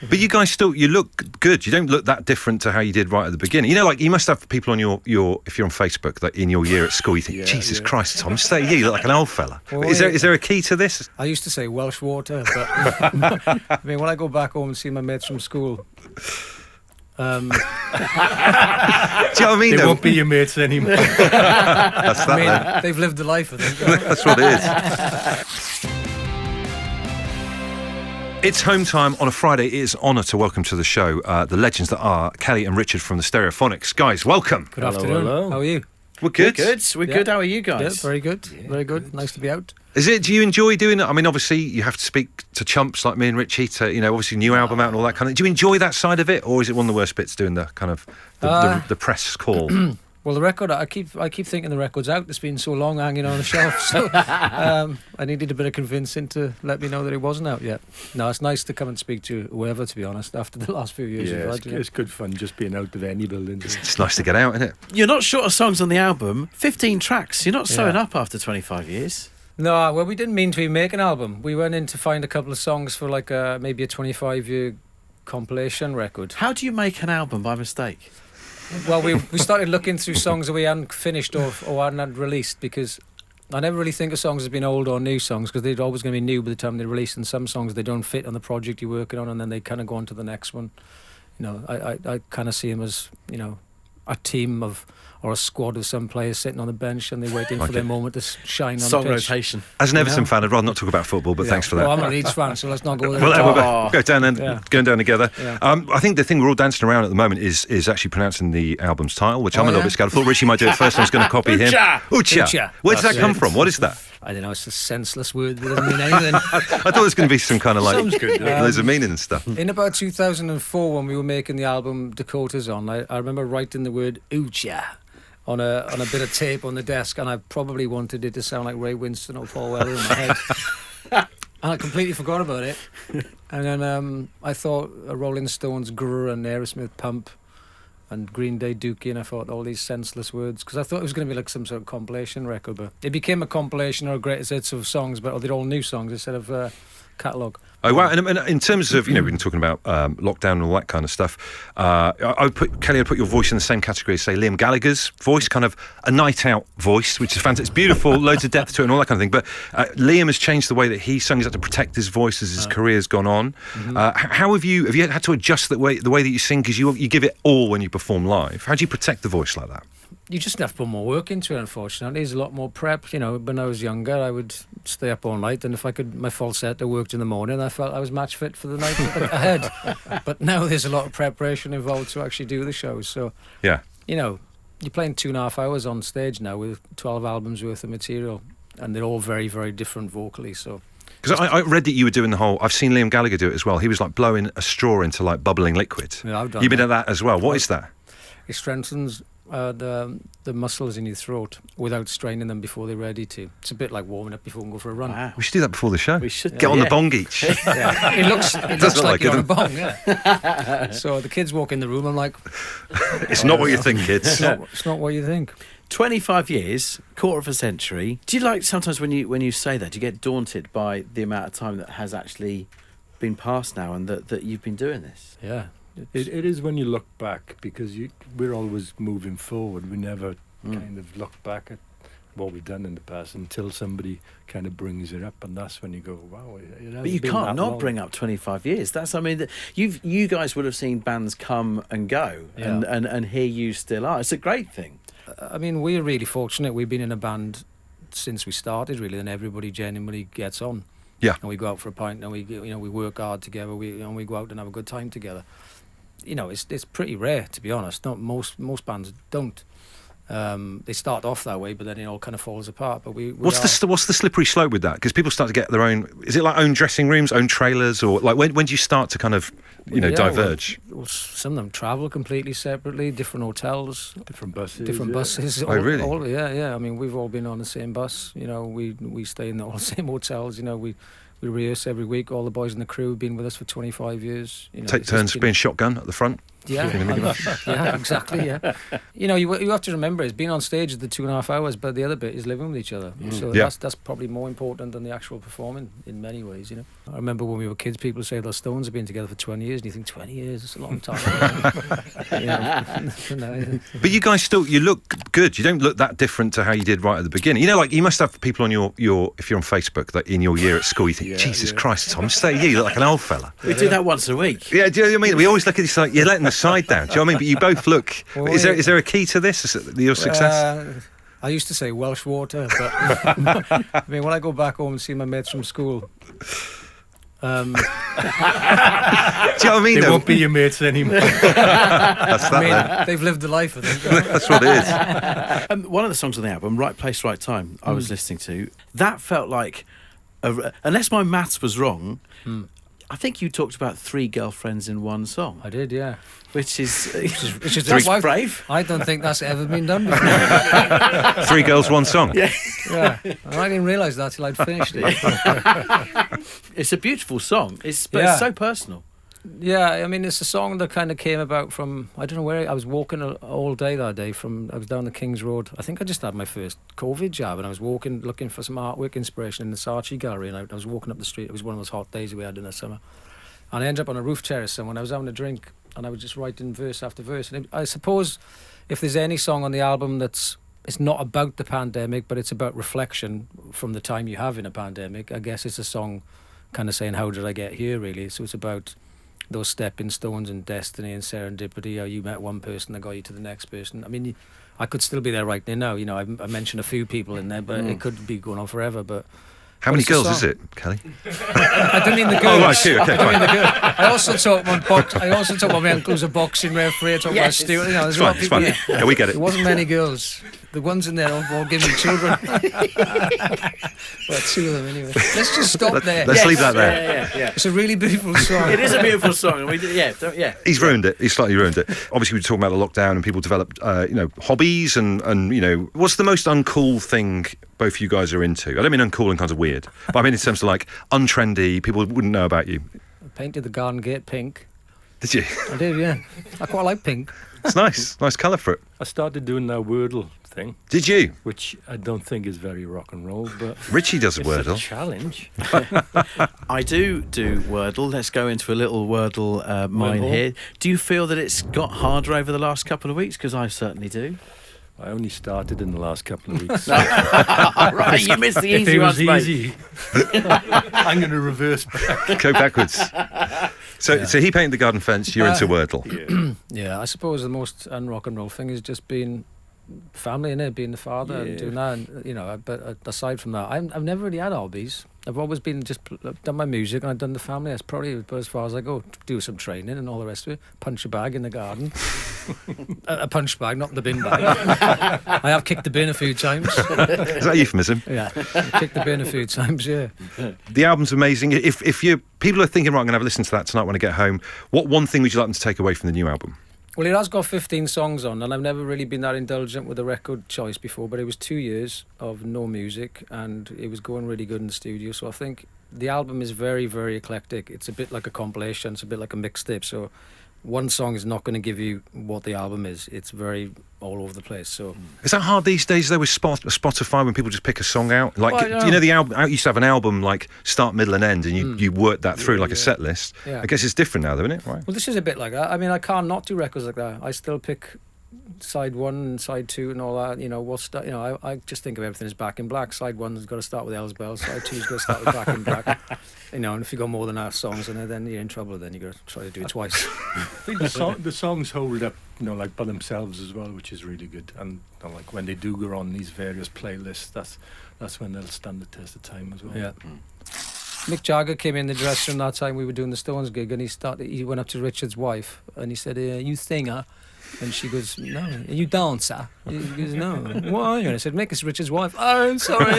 But you guys you look good. You don't look that different to how you did right at the beginning. You know, like you must have people on your if you're on Facebook, that in your year at school, you think, Jesus Christ, Tom, just say you look like an old fella. Well, is there a key to this? I used to say Welsh water, but I mean, when I go back home and see my mates from school. Do you know what I mean? They won't be your mates anymore. That's that, I mean, then. they've lived the life, I think. That's what it is. It's home time on a Friday. It is an honour to welcome to the show the legends that are Kelly and Richard from the Stereophonics. Guys, welcome. Good afternoon. Hello. How are you? We're good. We're good. How are you guys? Yeah, very good. Very good. Nice to be out. Do you enjoy doing it? I mean, obviously, you have to speak to chumps like me and Richie to, obviously, new album out and all that kind of. Do you enjoy that side of it, or is it one of the worst bits doing the kind of the press call? Well, the record, I keep thinking the record's out. It's been so long hanging on the shelf. So I needed a bit of convincing to let me know that it wasn't out yet. No, it's nice to come and speak to whoever, to be honest, after the last few years. It's good fun just being out of any building. It's nice to get out, isn't it? You're not short of songs on the album. 15 tracks. You're not sewing up after 25 years. No, well, we didn't mean to make an album. We went in to find a couple of songs for like maybe a 25-year compilation record. How do you make an album by mistake? Well, we started looking through songs that we hadn't finished or hadn't released, because I never really think of songs as being old or new songs, because they're always going to be new by the time they're released, and some songs they don't fit on the project you're working on, and then they kind of go on to the next one. I kind of see them as a team or a squad of some players sitting on the bench and they're waiting for their moment to shine on Song the pitch. rotation. As an Everton fan, I'd rather not talk about football, but thanks for that. Well, I'm a Leeds fan, so let's not go there. We'll go down and going down together. Yeah. I think the thing we're all dancing around at the moment is actually pronouncing the album's title, which I'm a little bit scared. I thought Richie might do it first. I was going to copy him. Oochya. Where did that come from? What is that? I don't know, it's a senseless word that doesn't mean anything. I thought it was going to be some kind of Sounds good, loads of meaning and stuff. In about 2004, when we were making the album Dakota's On, I remember writing the word Oochya on a bit of tape on the desk, and I probably wanted it to sound like Ray Winston or Paul Weller in my head. And I completely forgot about it. And then I thought Rolling Stones, Grr, and Aerosmith, Pump, and Green Day, Dookie, and I thought all these senseless words, because I thought it was going to be like some sort of compilation record, but it became a compilation or greatest hits of songs, but they're all new songs instead of catalogue. Oh wow! And in terms of we've been talking about lockdown and all that kind of stuff. I'd put your voice in the same category as say Liam Gallagher's voice, kind of a night out voice, which is fantastic. It's beautiful, loads of depth to it and all that kind of thing. But Liam has changed the way that he sung. He's had to protect his voice as his career's gone on. Mm-hmm. How have you had to adjust the way that you sing, because you give it all when you perform live? How do you protect the voice like that? You just have to put more work into it, unfortunately. There's a lot more prep. When I was younger, I would stay up all night, and if I could, my falsetto worked in the morning, I felt I was match fit for the night ahead. But now there's a lot of preparation involved to actually do the shows. So, yeah, you're playing 2.5 hours on stage now with 12 albums worth of material, and they're all very, very different vocally. So, because I read that you were doing the whole. I've seen Liam Gallagher do it as well. He was like blowing a straw into like bubbling liquid. Yeah, I've done. You've been at that as well. What is that? It strengthens the muscles in your throat without straining them before they're ready to. It's a bit like warming up before we go for a run. Wow. We should do that before the show. We should get on the bong each. Yeah. It looks look like you're on a it. bong. Yeah. So the kids walk in the room. I'm like, it's not what you think, kids. It's not what you think. 25 years, quarter of a century. Do you sometimes when you say that, do you get daunted by the amount of time that has actually been passed now, and that you've been doing this? Yeah. It is when you look back, because we're always moving forward. We never kind of look back at what we've done in the past until somebody kind of brings it up, and that's when you go, wow. But you can't not bring up 25 years. You guys would have seen bands come and go, and here you still are. It's a great thing. I mean, we're really fortunate. We've been in a band since we started, really, and everybody genuinely gets on. Yeah. And we go out for a pint, and we work hard together. We go out and have a good time together. It's pretty rare, to be honest. Not most bands don't. They start off that way, but then it all kind of falls apart. But what's the slippery slope with that? Because people start to get their own. Is it like own dressing rooms, own trailers, or like when do you start to kind of diverge? Well, some of them travel completely separately, different hotels, different buses. Oh, really? Yeah. I mean, we've all been on the same bus. We stay in all the same hotels. We rehearse every week. All the boys in the crew have been with us for 25 years. Take turns being shotgun at the front? Yeah, yeah, exactly. Yeah, you know, you have to remember is being on stage is the 2.5 hours, but the other bit is living with each other. So Yeah. that's probably more important than the actual performing in many ways. You know, I remember when we were kids, people say the Stones have been together for 20 years, and you think 20 years is a long time. You know? But you guys you look good. You don't look that different to how you did right at the beginning. You know, like you must have people on your if you're on Facebook that in your year at school, you think, Jesus Christ, Tom, stay you look like an old fella. We do that once a week. Yeah, do you know what I mean? We always look at this like you're letting the side down. Do you know what I mean? But you both look. Well, Is there a key to this? Is it your success? I used to say Welsh water, but I mean, when I go back home and see my mates from school. Do you know what I mean? They though? won't be your mates anymore. That's that. I mean, then. they've lived the life, I think. That's what it is. One of the songs on the album, Right Place, Right Time, I was listening to, that felt like, unless my maths was wrong, I think you talked about 3 girlfriends in one song, I did, yeah. which is That's why- brave. I don't think that's ever been done before. 3 girls, 1 song. Yeah, and I didn't realise that till I'd finished it. It's a beautiful song. But it's so personal. Yeah, I mean, it's a song that kind of came about from, I don't know where, I was walking all day that day I was down the King's Road. I think I just had my first COVID jab, and I was walking, looking for some artwork inspiration in the Saatchi Gallery, and I was walking up the street. It was one of those hot days we had in the summer. And I ended up on a roof terrace somewhere, and I was having a drink, and I was just writing verse after verse. And I suppose if there's any song on the album it's not about the pandemic, but it's about reflection from the time you have in a pandemic, I guess it's a song kind of saying, how did I get here, really? So it's about those stepping stones and destiny and serendipity, how you met one person that got you to the next person. I mean, I could still be there right now. You know, I mentioned a few people in there, but it could be going on forever. But How many it's a girls song. is it, Kelly? I don't mean the girls. Oh, right, two, okay, I don't mean fine. the girls. I also talk about my uncle who's a boxing referee. I talk about Stuart. You know, there's It's a lot fine, of it's people. fine. Yeah, we get it. There wasn't many girls. The ones in there all giving me children. Well, 2 of them anyway. Let's just stop there. Let's leave that there. Yeah. It's a really beautiful song. It is a beautiful song. He's ruined it. He's slightly ruined it. Obviously, we were talking about the lockdown and people developed, hobbies and what's the most uncool thing both you guys are into? I don't mean uncool and kind of weird, but I mean in terms of like untrendy, people wouldn't know about you. I painted the garden gate pink. Did you? I did, yeah. I quite like pink. It's nice. Nice colour for it. I started doing that Wordle thing, Did you? which I don't think is very rock and roll, but Richie does a it's a Wordle. challenge. I do Wordle. Let's go into a little Wordle mine Wordle. here. Do you feel that it's got harder over the last couple of weeks? Because I certainly do. I only started in the last couple of weeks. Right, you missed the If easy it was ones, mate. easy, I'm going to reverse back. Go backwards. So he painted the garden fence, you're into Wordle. Yeah, I suppose the most un-rock and roll thing is just being family, innit? Being the father and doing that. And, but aside from that, I've never really had hobbies. I've always been I've done my music and I've done the family. That's probably about as far as I go. Do some training and all the rest of it. Punch a bag in the garden. A punch bag, not the bin bag. I have kicked the bin a few times. Is that a euphemism? Yeah, kicked the bin a few times, yeah. The album's amazing. If people are thinking, right, I'm going to have a listen to that tonight when I get home, what one thing would you like them to take away from the new album? Well, it has got 15 songs on, and I've never really been that indulgent with a record choice before, but it was 2 years of no music, and it was going really good in the studio, so I think the album is very, very eclectic. It's a bit like a compilation, it's a bit like a mixtape, so one song is not going to give you what the album is. It's very all over the place. So Is that hard these days though with Spotify when people just pick a song out? Like, Well, do you know the album? I used to have an album like start, middle, and end, and you work that through like a set list. Yeah. I guess it's different now, though, isn't it? Right. well, this is a bit like that. I mean, I can't not do records like that. I still pick side 1 and side 2 and all that. You know, I just think of everything as Back in Black. Side 1's got to start with Elsbell. Side 2's got to start with Back in Black. You know, and if you got more than half songs in it, then you're in trouble. Then you got to try to do it twice. I think the songs hold up, like by themselves as well, which is really good. And like when they do go on these various playlists, that's when they'll stand the test of time as well. Yeah. Mick Jagger came in the dressing room that time we were doing the Stones gig, and he went up to Richard's wife and he said, "You singer?" And she goes, "No." "Are you dancer?" He goes, "No." "Why?" And I said, "Mick is Richard's wife." "Oh, I'm sorry."